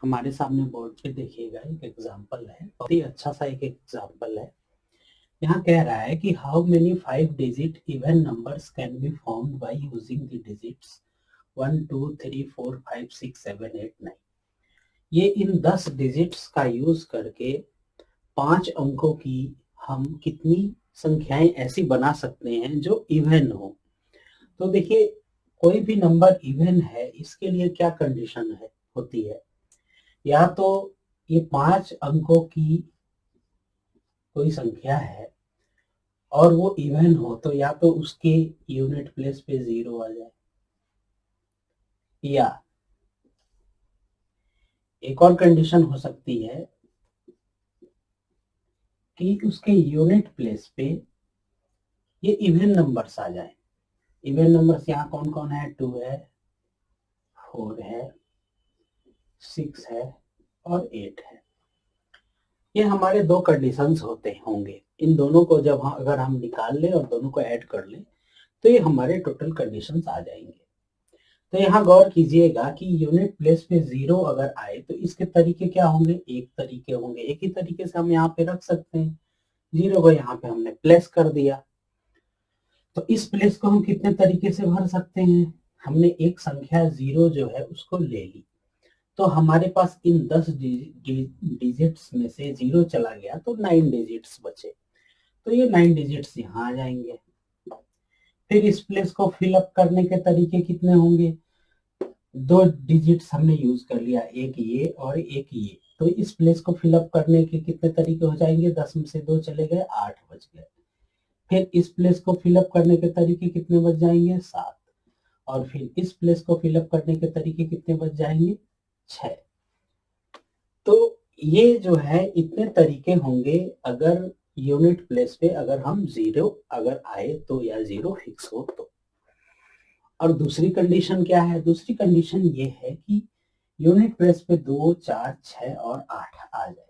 हमारे सामने बोर्ड पे देखिएगा एक एग्जांपल है, बहुत ही अच्छा सा एक एग्जांपल है। यहाँ कह रहा है कि how many 5 digit even numbers can be formed by using the digits 1 2 3 4 5 6 7 8 9। ये इन 10 डिजिट्स का यूज करके 5 अंकों की हम कितनी संख्याएं ऐसी बना सकते हैं जो इवन हो। तो देखिए, कोई भी नंबर इवन है, इसके लिए क्या कंडीशन है होती है, या तो ये 5 अंकों की कोई संख्या है और वो इवन हो, तो या तो उसके यूनिट प्लेस पे 0 आ जाए, या एक और कंडीशन हो सकती है कि उसके यूनिट प्लेस पे ये इवन नंबर्स आ जाए। इवन नंबर्स यहाँ कौन कौन है? 2 है, 4 है, 6 है और 8 है। ये हमारे दो कंडीशंस होते होंगे। इन दोनों को जब अगर हम निकाल लें और दोनों को ऐड कर लें तो ये हमारे टोटल कंडीशंस आ जाएंगे। तो यहाँ गौर कीजिएगा कि यूनिट प्लेस पे 0 अगर आए तो इसके तरीके क्या होंगे? एक तरीके होंगे। एक ही तरीके से हम यहाँ पे रख सकते हैं। 0 को यहाँ पे हमने प्लेस कर दिया, तो इस प्लेस को हम कितने तरीके से भर सकते हैं? हमने एक संख्या 0 जो है उसको ले ली, तो हमारे पास इन 10 डिजिट्स में से 0 चला गया तो 9 डिजिट्स बचे, तो ये 9 डिजिट्स यहाँ आ जाएंगे। फिर इस प्लेस को फिल अप करने के तरीके कितने होंगे? 2 डिजिट्स हमने यूज कर लिया, एक ये और एक ये, तो इस प्लेस को फिल अप करने के कितने तरीके हो जाएंगे? 10 में से 2 चले गए, 8 बच गए। फिर इस प्लेस को फिल अप करने के तरीके कितने बच जाएंगे? 7। और फिर इस प्लेस को फिल अप करने के तरीके कितने बच जाएंगे? 6। तो ये जो है इतने तरीके होंगे अगर यूनिट प्लेस पे अगर हम 0 अगर आए तो, या 0 फिक्स हो तो। और दूसरी कंडीशन क्या है? दूसरी कंडीशन ये है कि यूनिट प्लेस पे 2 4 6 और 8 आ जाए,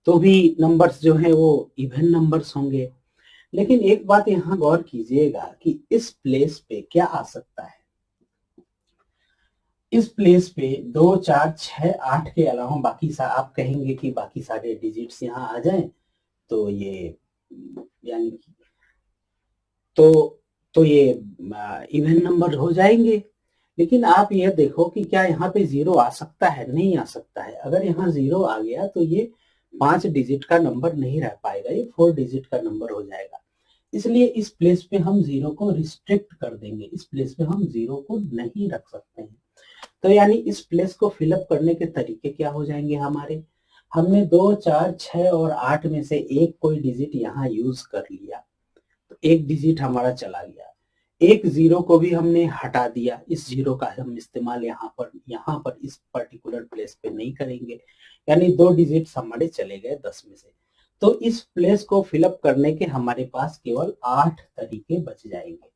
तो भी नंबर्स जो है वो इवन नंबर्स होंगे। लेकिन एक बात यहाँ गौर कीजिएगा कि इस प्लेस पे क्या आ सकता है? इस प्लेस पे 2 4 6 8 के अलावा बाकी आप कहेंगे कि बाकी सारे डिजिट्स यहाँ आ जाएं तो ये यानी तो ये इवन नंबर हो जाएंगे। लेकिन आप ये देखो कि क्या यहाँ पे 0 आ सकता है? नहीं आ सकता है। अगर यहाँ 0 आ गया तो ये 5 डिजिट का नंबर नहीं रह पाएगा, ये 4 डिजिट का नंबर हो जाएगा। इसलिए इस प्लेस पे हम 0 को रिस्ट्रिक्ट कर देंगे, इस प्लेस पे हम 0 को नहीं रख सकते हैं। तो यानी इस प्लेस को फिलअप करने के तरीके क्या हो जाएंगे हमारे? हमने 2 4 6 और 8 में से एक कोई डिजिट यहाँ यूज कर लिया, तो एक डिजिट हमारा चला गया। एक 0 को भी हमने हटा दिया, इस 0 का हम इस्तेमाल यहाँ पर इस पर्टिकुलर प्लेस पे नहीं करेंगे, यानी 2 डिजिट्स हमारे चले गए 10 में से। तो इस प्लेस को फिलअप करने के हमारे पास केवल 8 तरीके बच जाएंगे।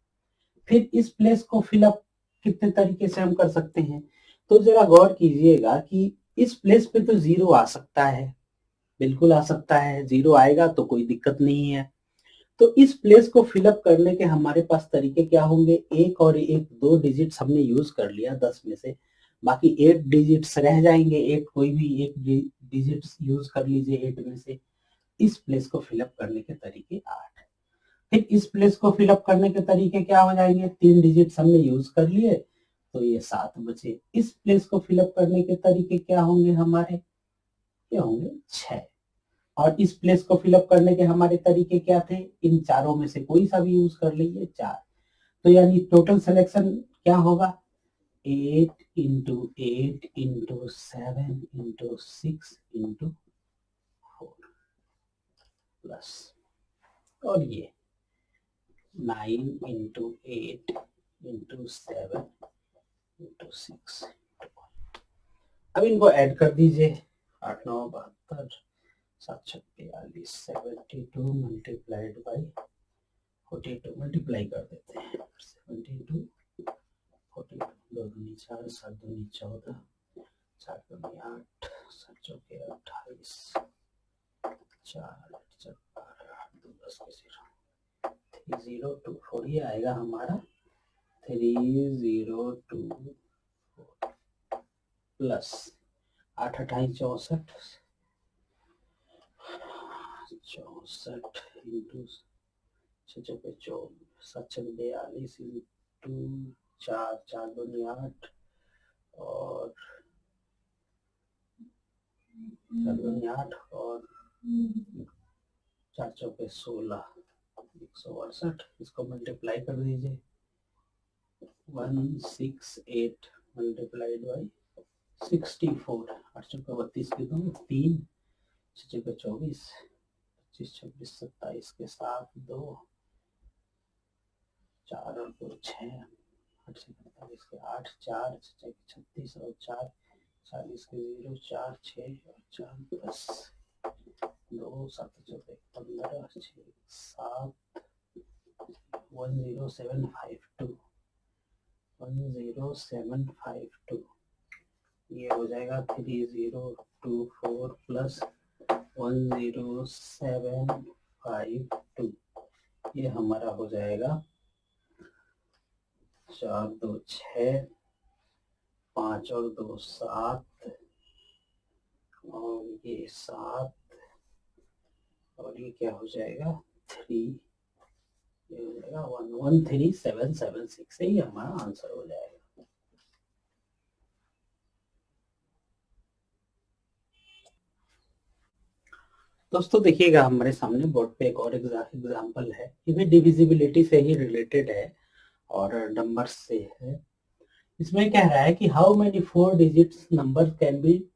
फिर इस प्लेस को फिलअप कितने तरीके से हम कर सकते हैं? तो जरा गौर कीजिएगा कि इस प्लेस पे तो 0 आ सकता है, बिल्कुल आ सकता है, 0 आएगा तो कोई दिक्कत नहीं है। तो इस प्लेस को फिलअप करने के हमारे पास तरीके क्या होंगे? एक और एक 2 डिजिट्स हमने यूज कर लिया 10 में से, बाकी 8 डिजिट्स रह जाएंगे। एक कोई भी एक डिजिट्स यूज कर लीजिए 8 में से। इस प्लेस को फिलअप करने के तरीके 8। फिर इस प्लेस को फिलअप करने के तरीके क्या हो जाएंगे? 3 डिजिट्स हमने यूज कर लिए तो ये 7 बचे। इस प्लेस को फिलअप करने के तरीके क्या होंगे हमारे? क्या होंगे? 6। और इस प्लेस को फिलअप करने के हमारे तरीके क्या थे? इन चारों में से कोई सा भी यूज कर लीजिए, 4। तो यानी टोटल सिलेक्शन क्या होगा? 8 into 8 into 7 into 6 into 4 plus, और ये 9 इंटू 8 इंटू 7 इंटू 6। अब इनको ऐड कर दीजिए। 8 9 72, 7 6 42, 72 मल्टीप्लाइड बाई 42 मल्टीप्लाई कर देते हैं। 72 42, 2 दूनी 4, 7 दूनी 14, 4 दूनी 8, 7 चौके 28, 4 8 12, 2 10 के 0, 3024 ये आएगा हमारा 3024 प्लस 8 28 64 64 इंटू 6 पे 24 7 42 इंटू 4 4 दूनी 8 और 4 दूनी 8 और 4 चौके 16 168। इसको मल्टीप्लाई कर दीजिए 168 मल्टीप्लाइड बाई 64 8 चौके 32 के 2 3 6 चौके 24 25 26 27 के साथ 2 4 और 2 6 8 से 45 के 8 4 6 36 और 4 40 के 0 4 6 और 4 10 2 7 चौके 15 6 7 10752 10752 ये हो जाएगा 3024 प्लस 10752 ये हमारा हो जाएगा 4 2 6 5 और 2 7 और ये 7 और ये क्या हो जाएगा 3 ये हो जाएगा 113776 से ये हमारा आंसर हो जाएगा। दोस्तों देखिएगा हमारे सामने बोर्ड पे एक और एग्जाम्पल है, ये भी डिविजिबिलिटी से ही रिलेटेड है और नंबर्स से है। इसमें कह रहा है कि how many 4 digits number can be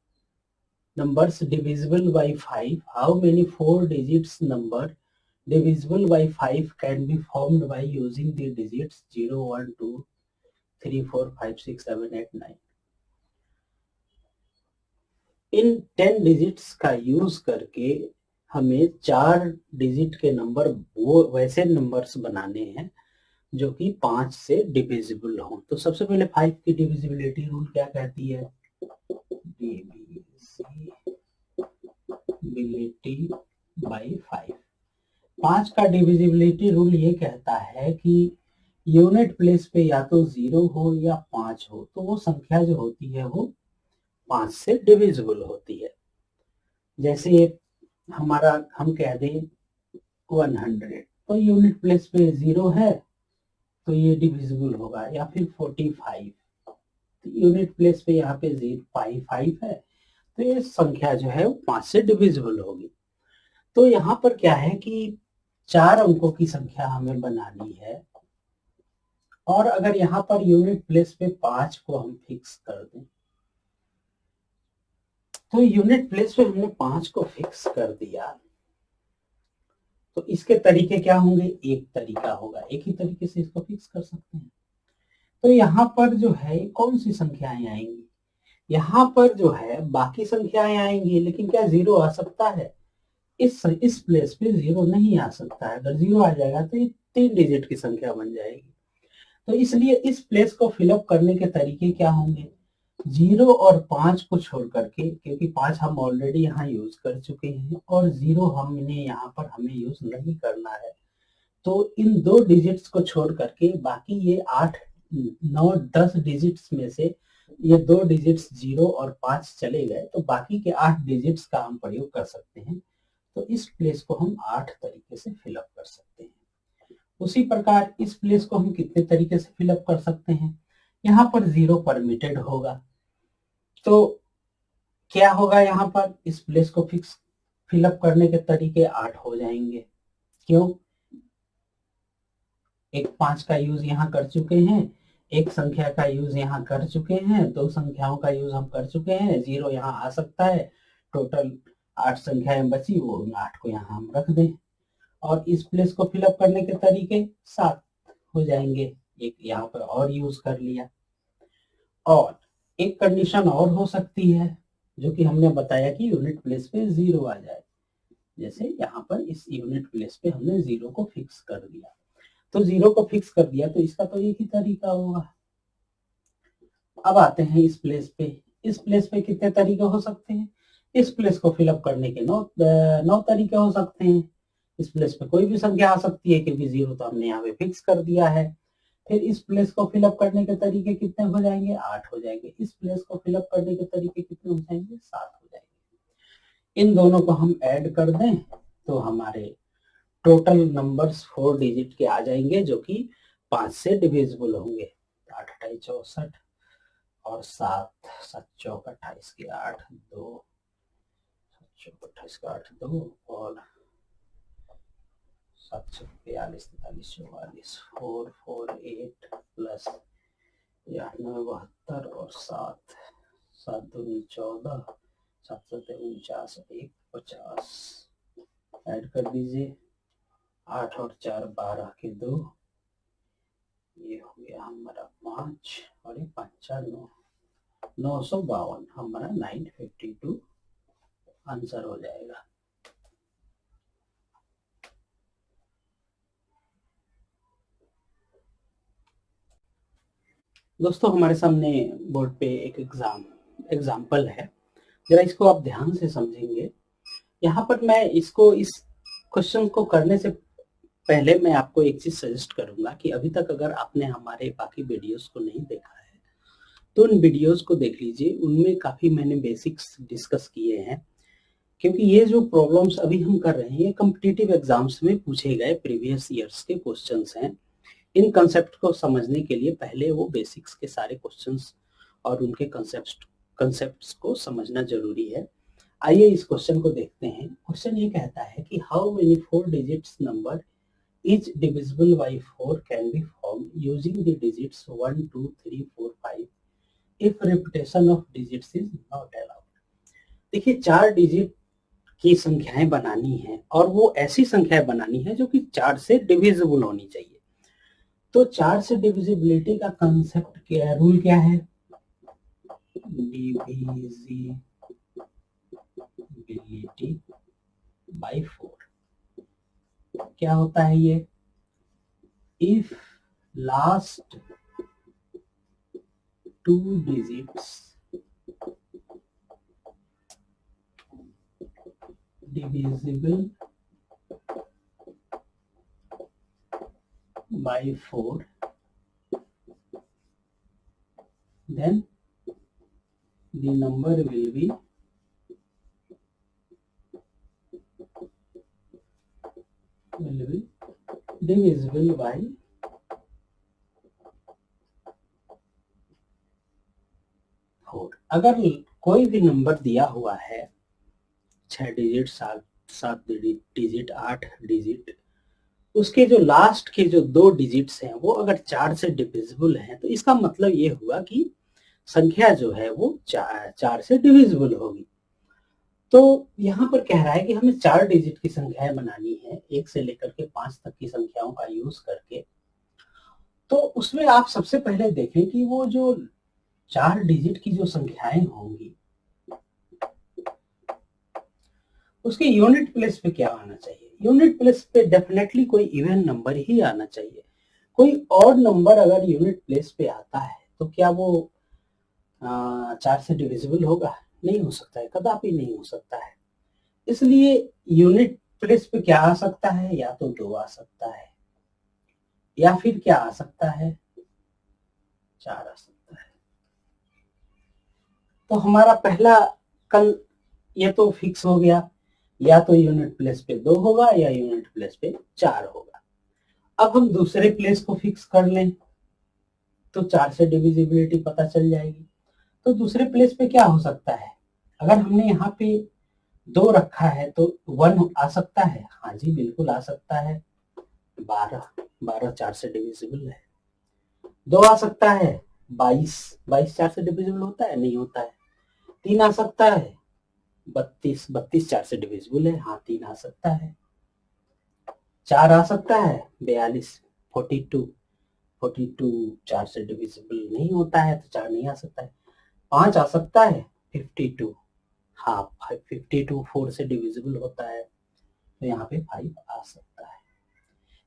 numbers divisible by 5, how many 4 digits number divisible by 5 can be formed by using the digits 0 1 2 3 4 5 6 7 8 9। In 10 digits का यूज करके हमें 4 डिजिट के नंबर वो वैसे नंबर्स बनाने हैं जो कि 5 से डिविजिबल हो। तो सबसे पहले 5 की डिविजिबिलिटी रूल क्या कहती है, डिविजिबिलिटी बाय 5। 5 का डिविजिबिलिटी रूल ये कहता है कि यूनिट प्लेस पे या तो 0 हो या 5 हो तो वो संख्या जो होती है वो 5 से डिविजिबल होती है। जैसे हमारा हम कह दें 100 तो यूनिट प्लेस पे 0 है तो ये डिविजिबल होगा, या फिर 45 तो यूनिट प्लेस पे यहाँ पे 5 है तो ये संख्या जो है वो 5 से डिविजिबल होगी। तो यहाँ पर क्या है कि 4 अंकों की संख्या हमें बनानी है और अगर यहाँ पर यूनिट प्लेस पे 5 को हम फिक्स कर दें तो यूनिट प्लेस पे हमने 5 को फिक्स कर दिया तो इसके तरीके क्या होंगे, एक तरीका होगा, एक ही तरीके से इसको फिक्स कर सकते हैं। तो यहाँ पर जो है कौन सी संख्याएं आएंगी, यहाँ पर जो है बाकी संख्याएं आएंगी लेकिन क्या 0 आ सकता है, इस प्लेस पे 0 नहीं आ सकता है। अगर 0 आ जाएगा तो ये 3 डिजिट की संख्या बन जाएगी। तो इसलिए इस प्लेस को फिलअप करने के तरीके क्या होंगे, 0 और 5 को छोड़ करके, क्योंकि 5 हम ऑलरेडी यहाँ यूज कर चुके हैं और 0 हमने यहाँ पर हमें यूज नहीं करना है, तो इन 2 डिजिट्स को छोड़ करके बाकी ये 8 9 10 डिजिट्स में से ये 2 डिजिट्स 0 और 5 चले गए तो बाकी के 8 डिजिट्स का हम प्रयोग कर सकते हैं। तो इस प्लेस को हम 8 तरीके से फिलअप कर सकते हैं। उसी प्रकार इस प्लेस को हम कितने तरीके से फिलअप कर सकते हैं, यहाँ पर 0 परमिटेड होगा तो क्या होगा, यहाँ पर इस प्लेस को फिक्स फिलअप करने के तरीके 8 हो जाएंगे। क्यों, एक 5 का यूज यहाँ कर चुके हैं, एक संख्या का यूज यहाँ कर चुके हैं, 2 संख्याओं का यूज हम कर चुके हैं, 0 यहाँ आ सकता है, टोटल 8 संख्याएं बची, वो 8 को यहाँ हम रख दें और इस प्लेस को फिलअप करने के तरीके 7 हो जाएंगे, एक यहाँ पर और यूज कर लिया। और एक कंडीशन और हो सकती है जो कि हमने बताया कि यूनिट प्लेस पे 0 आ जाए, जैसे यहाँ पर इस यूनिट प्लेस पे हमने 0 को फिक्स कर दिया, तो 0 को फिक्स कर दिया तो इसका तो एक ही तरीका होगा। अब आते हैं इस प्लेस पे, इस प्लेस पे कितने तरीके हो सकते हैं, इस प्लेस को फिलअप करने के 9 तरीके हो सकते हैं। इस प्लेस पे कोई भी संख्या आ सकती है क्योंकि 0 तो हमने यहाँ पे फिक्स कर दिया है। फिर इस प्लेस को फिलअप करने के तरीके कितने हो जाएंगे, 8 हो जाएंगे। इस प्लेस को फिलअप करने के तरीके कितने हो जाएंगे, 7 हो जाएंगे। इन दोनों को हम ऐड कर दें तो हमारे टोटल नंबर्स 4 डिजिट के आ जाएंगे, जो कि 5 से डिविजिबल होंगे। 8 8 64 और 7 7 चौक 28 के 8 2 चौक 28 का 8 2 और 7 42 43 44 4 4 8 प्लस 72 और 7 7 दूनी 14 7 7 49 1 50 ऐड कर दीजिए। 8 और 4 12 के 2, ये हो गया हमारा 5 और ये 5 9 952 हमारा 952 आंसर हो जाएगा। दोस्तों हमारे सामने बोर्ड पे एक एग्जाम्पल है, जरा इसको आप ध्यान से समझेंगे। यहाँ पर मैं इसको इस क्वेश्चन को करने से पहले मैं आपको एक चीज सजेस्ट करूंगा कि अभी तक अगर आपने हमारे बाकी वीडियोस को नहीं देखा है तो उन वीडियोस को देख लीजिए, उनमें काफी मैंने बेसिक्स डिस्कस किए हैं। क्योंकि ये जो प्रॉब्लम्स अभी हम कर रहे हैं ये कॉम्पिटिटिव एग्जाम्स में पूछे गए प्रीवियस ईयर्स के क्वेश्चंस हैं। इन कंसेप्ट को समझने के लिए पहले वो बेसिक्स के सारे क्वेश्चंस और उनके कंसेप्ट्स को समझना जरूरी है। आइए इस क्वेश्चन को देखते हैं। क्वेश्चन ये कहता है कि how many 4 digits number is divisible by 4 can be form using the digits 1 2 3 4 5 if repetition of digits is not allowed. देखिए 4 डिजिट की संख्याएं बनानी है और वो ऐसी संख्याएं बनानी है जो कि 4 से डिविजिबल होनी चाहिए। तो 4 से डिविजिबिलिटी का कंसेप्ट क्या है, रूल क्या है, डिविजिबिलिटी बाय 4। क्या होता है ये, if last 2 digits divisible by 4 then the number will be divisible by 4। अगर कोई भी नंबर दिया हुआ है 6 डिजिट 7 डिजिट 8 डिजिट, उसके जो लास्ट के जो 2 डिजिट्स हैं वो अगर 4 से डिविजिबल हैं तो इसका मतलब ये हुआ कि संख्या जो है वो 4 से डिविजिबल होगी। तो यहाँ पर कह रहा है कि हमें 4 डिजिट की संख्याएं बनानी है 1 से लेकर के 5 तक की संख्याओं का यूज करके। तो उसमें आप सबसे पहले देखें कि वो जो 4 डिजिट की जो संख्याएं होंगी उसके यूनिट प्लेस पे क्या आना चाहिए, यूनिट प्लेस पे डेफिनेटली कोई इवन नंबर ही आना चाहिए। कोई और नंबर अगर यूनिट प्लेस पे आता है तो क्या वो 4 से डिविजिबल होगा, नहीं हो सकता है, कदापि नहीं हो सकता है। इसलिए यूनिट प्लेस पे क्या आ सकता है, या तो 2 आ सकता है या फिर क्या आ सकता है, 4 आ सकता है। तो हमारा पहला ये तो फिक्स हो गया, या तो यूनिट प्लेस पे 2 होगा या यूनिट प्लेस पे 4 होगा। अब हम दूसरे प्लेस को फिक्स कर लें तो 4 से डिविजिबिलिटी पता चल जाएगी। तो दूसरे प्लेस पे क्या हो सकता है, अगर हमने यहाँ पे 2 रखा है तो 1 आ सकता है, हाँ जी बिल्कुल आ सकता है। 12 4 से डिविजिबल है। 2 आ सकता है, 22 4 से डिविजिबल होता है, नहीं होता है। 3 आ सकता है, 32 4 से डिविजिबल है, हाँ 3 आ सकता है। 4 आ सकता है, 42 42 4 से डिविजिबल नहीं होता है तो 4 नहीं आ सकता है। 5 आ सकता है, 52 हाँ 52 4 से डिविजिबल होता है तो यहाँ पे 5 आ सकता है।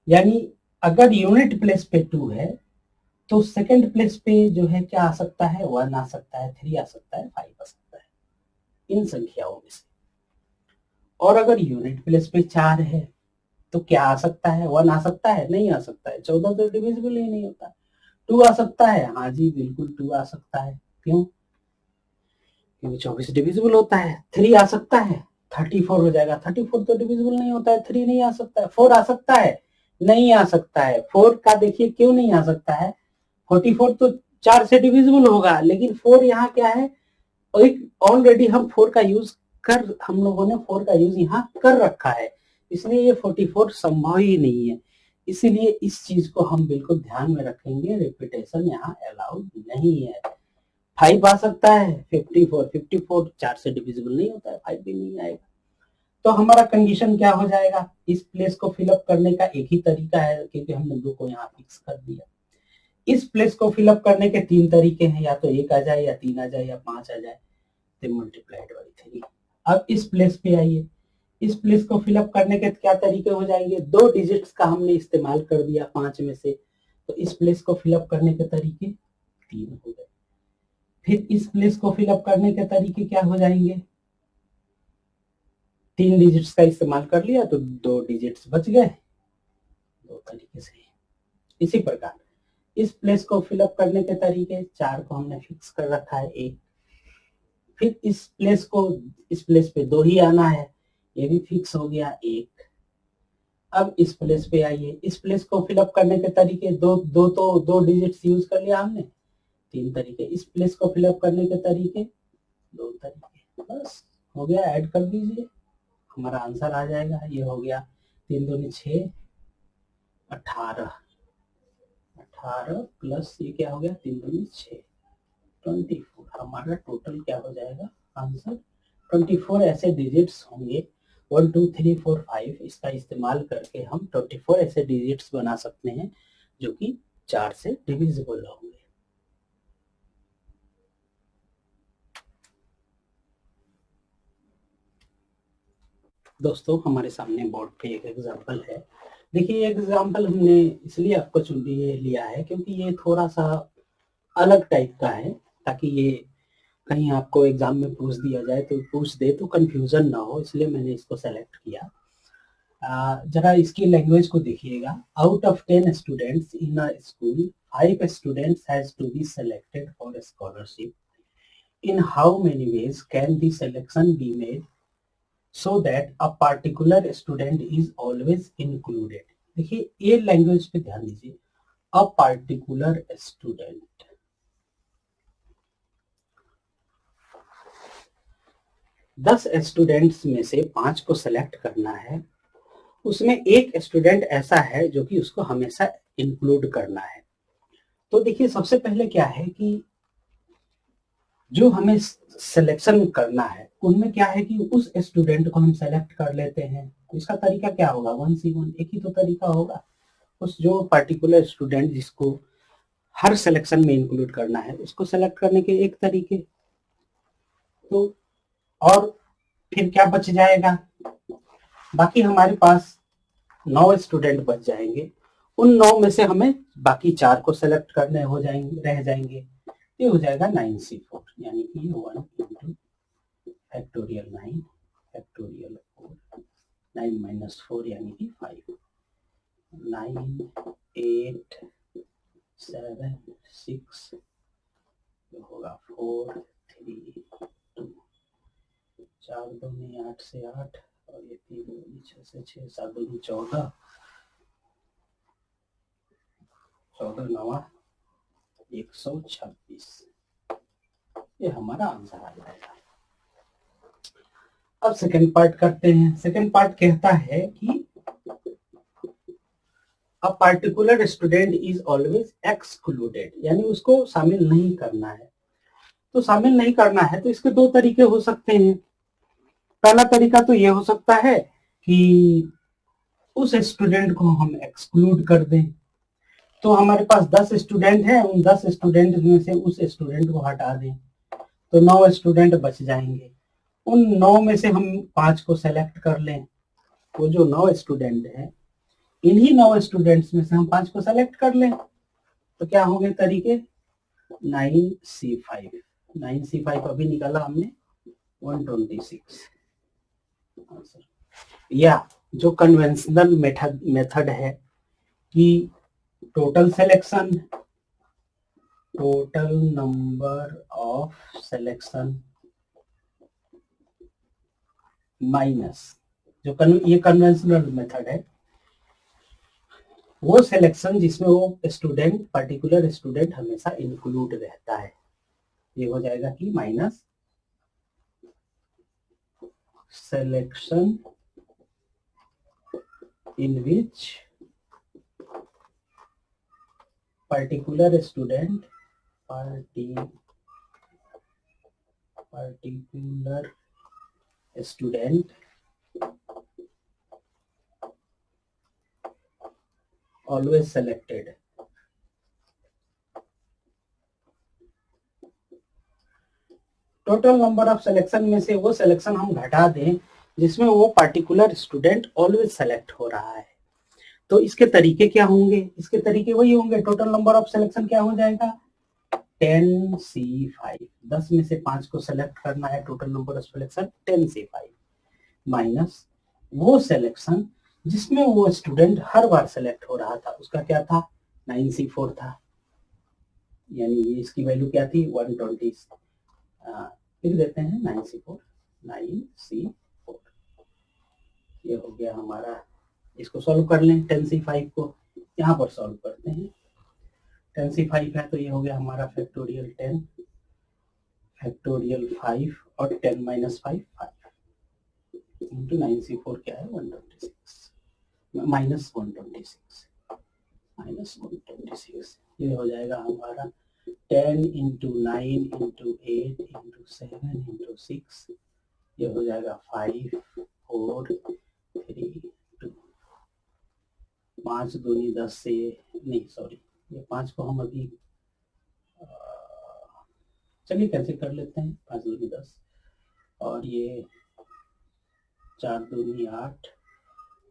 यानी अगर यूनिट प्लेस पे 2 है तो सेकंड प्लेस पे जो है क्या आ सकता है, 1 आ सकता है, 3 आ सकता है, 5 आ सकता है, इन संख्याओं में से। और अगर यूनिट प्लेस पे 4 है तो क्या आ सकता है, 1 आ सकता है, नहीं आ सकता है, 14 तो डिविजिबल ही नहीं होता। 2 आ सकता है, हाँ जी बिल्कुल 2 आ सकता है। क्यों? क्योंकि 24 डिविजिबल होता है। 3 आ सकता है, 34 हो जाएगा। 34 तो डिविजिबल नहीं होता है, 3 नहीं आ सकता है। 4 आ सकता है, नहीं आ सकता है। 4 का देखिए क्यों नहीं आ सकता है, 44 तो 4 से डिविजिबल होगा, लेकिन 4 यहाँ क्या है, ऑलरेडी हम 4 का यूज कर, हम लोगों ने 4 का यूज यहाँ कर रखा है, इसलिए ये 44 संभव ही नहीं है। इसीलिए इस चीज को हम बिल्कुल ध्यान में रखेंगे, रिपीटेशन यहाँ अलाउड नहीं है। 5 आ सकता है, 54 4 से डिविजिबल नहीं होता है, 5 भी नहीं आएगा। तो हमारा कंडीशन क्या हो जाएगा, इस प्लेस को फिलअप करने का एक ही तरीका है, क्योंकि हमने 2 को यहाँ फिक्स कर दिया। इस प्लेस को फिलअप करने के 3 तरीके हैं, या तो 1 आ जाए, या 3 आ जाए, या 5 आ जाए, तो मल्टीप्लाइड बाई 3। अब इस प्लेस पे आइए, इस प्लेस को फिलअप करने के क्या तरीके हो जाएंगे, 2 डिजिट्स का हमने इस्तेमाल कर दिया 5 में से, तो इस प्लेस को फिलअप करने के तरीके 3 हो गए। फिर इस प्लेस को फिलअप करने के तरीके क्या हो जाएंगे, 3 डिजिट्स का इस्तेमाल कर लिया तो 2 डिजिट्स बच गए, 2 तरीके से। इसी प्रकार इस प्लेस को फिलअप करने के तरीके 4 को हमने फिक्स कर रखा है 1। फिर इस प्लेस पे 2 ही आना है, ये भी फिक्स हो गया 1। अब इस प्लेस पे आइए, इस प्लेस को फिलअप करने के तरीके 2 डिजिट्स यूज कर लिया हमने, 3 तरीके। इस प्लेस को फिलअप करने के तरीके 2 तरीके, बस हो गया। ऐड कर दीजिए, हमारा आंसर आ जाएगा। ये हो गया 3 दूनी 6, 18 प्लस ये क्या हो गया 3 दूनी 6, 24। हमारा टोटल क्या हो जाएगा आंसर 24 ऐसे डिजिट्स होंगे, 1 2 3 4 5। इसका इस्तेमाल करके हम 24 ऐसे डिजिट्स बना सकते हैं जो कि 4 से डिविजिबल होंगे। दोस्तों हमारे सामने बोर्ड पे एक एग्जांपल है। देखिए एग्जांपल हमने इसलिए आपको चुन लिया है क्योंकि ये थोड़ा सा अलग टाइप का है, ताकि ये कहीं आपको एग्जाम में पूछ दिया जाए तो पूछ दे तो कंफ्यूजन ना हो, इसलिए मैंने इसको सेलेक्ट किया। जरा इसकी लैंग्वेज को देखिएगा। Out of 10 students in a school 5 students has to be selected for a scholarship. In how many ways can the selection be made so that a particular student is always included? देखिए ये language पे ध्यान दीजिए, a particular student। 10 students में से 5 को select करना है, उसमें एक स्टूडेंट ऐसा है जो कि उसको हमेशा इंक्लूड करना है। तो देखिए सबसे पहले क्या है कि जो हमें सिलेक्शन करना है उनमें क्या है कि उस स्टूडेंट को हम सेलेक्ट कर लेते हैं। तो इसका तरीका क्या होगा, 1C1, एक ही तो तरीका होगा। उस जो पर्टिकुलर स्टूडेंट जिसको हर सिलेक्शन में इंक्लूड करना है उसको सेलेक्ट करने के एक तरीके। तो और फिर क्या बच जाएगा, बाकी हमारे पास 9 स्टूडेंट बच जाएंगे। उन 9 में से हमें बाकी 4 को सेलेक्ट करने रह जाएंगे। ये हो जाएगा 9C4, यानी कि 1 इंटू फैक्टोरियल 9 फैक्टोरियल 4, 9 माइनस 4 यानी कि 5, 9 8 7 6 होगा 4 3 2, 4 दूनी 8 से 8 और ये 3 दूनी 6 से 6, 7 दूनी 14, 14 9 126। ये हमारा आंसर आ जाएगा। अब सेकंड पार्ट करते हैं। सेकंड पार्ट कहता है कि a particular student is always excluded, यानी उसको शामिल नहीं करना है। तो शामिल नहीं करना है तो इसके 2 तरीके हो सकते हैं। पहला तरीका तो ये हो सकता है कि उस स्टूडेंट को हम एक्सक्लूड कर दें। तो हमारे पास 10 स्टूडेंट हैं, उन 10 स्टूडेंट में से उस स्टूडेंट को हटा दें तो 9 स्टूडेंट बच जाएंगे। उन 9 में से हम 5 को सेलेक्ट कर लें। वो जो 9 स्टूडेंट हैं, इन्हीं 9 स्टूडेंट्स में से हम 5 को सेलेक्ट कर लें तो क्या होंगे तरीके, 9C5 अभी निकाला हमने 126। या जो कन्वेंशनल मेथड है कि total selection total number of selection minus जो ये कन्वेंशनल मेथड है, वो सिलेक्शन जिसमें वो स्टूडेंट पर्टिकुलर स्टूडेंट हमेशा इंक्लूड रहता है, ये हो जाएगा कि minus selection in which particular student always selected. Total number of selection में से वो सिलेक्शन हम घटा दें जिसमें वो पर्टिकुलर स्टूडेंट ऑलवेज सेलेक्ट हो रहा है। तो इसके तरीके क्या होंगे? इसके तरीके वही होंगे, टोटल नंबर ऑफ सिलेक्शन क्या हो जाएगा 10C5, 10 में से 5 को सेलेक्ट करना है, total number of selection 10C5 minus वो सिलेक्शन जिसमें वो स्टूडेंट हर बार सेलेक्ट हो रहा था, उसका क्या था 9C4 था, यानी ये इसकी वैल्यू क्या थी 120, लिख देते हैं 9C4, ये हो गया हमारा। इसको सॉल्व कर लें 10C5 को, यहाँ पर सॉल्व करते हैं, 10C5 है तो ये हो गया हमारा फैक्टोरियल 10 फैक्टोरियल 5 और 10 माइनस 5 इंटू 9C4 क्या है 126 माइनस 126, ये हो जाएगा हमारा 10 इंटू 9 इंटू 8 इंटू 7 इंटू 6, ये हो जाएगा 5 4 3 2, 5 दूनी 10 से नहीं सॉरी ये 5 को हम अभी चलिए कैसे कर लेते हैं, 5 दूनी 10 और ये 4 दूनी 8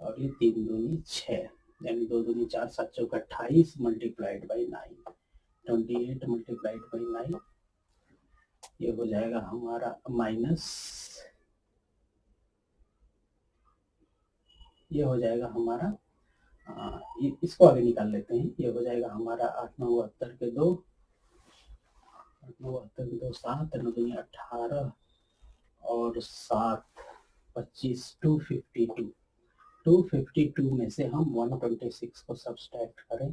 और ये 3 दूनी 6, यानी 2 दूनी 4 7 चौक 28 मल्टीप्लाइड बाई 9 28 मल्टीप्लाइड बाई 9, ये हो जाएगा हमारा माइनस, ये हो जाएगा हमारा इसको आगे निकाल लेते हैं, ये हो जाएगा हमारा 8 9 72 के 2 7 9 दूनी 18 और 7 25 252 में से हम 126 को सब्सट्रैक्ट करें,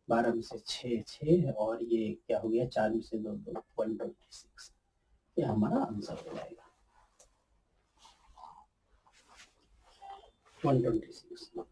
12 में से 6 और ये क्या हो गया 4 में से 2 126, ये हमारा आंसर हो जाएगा 126।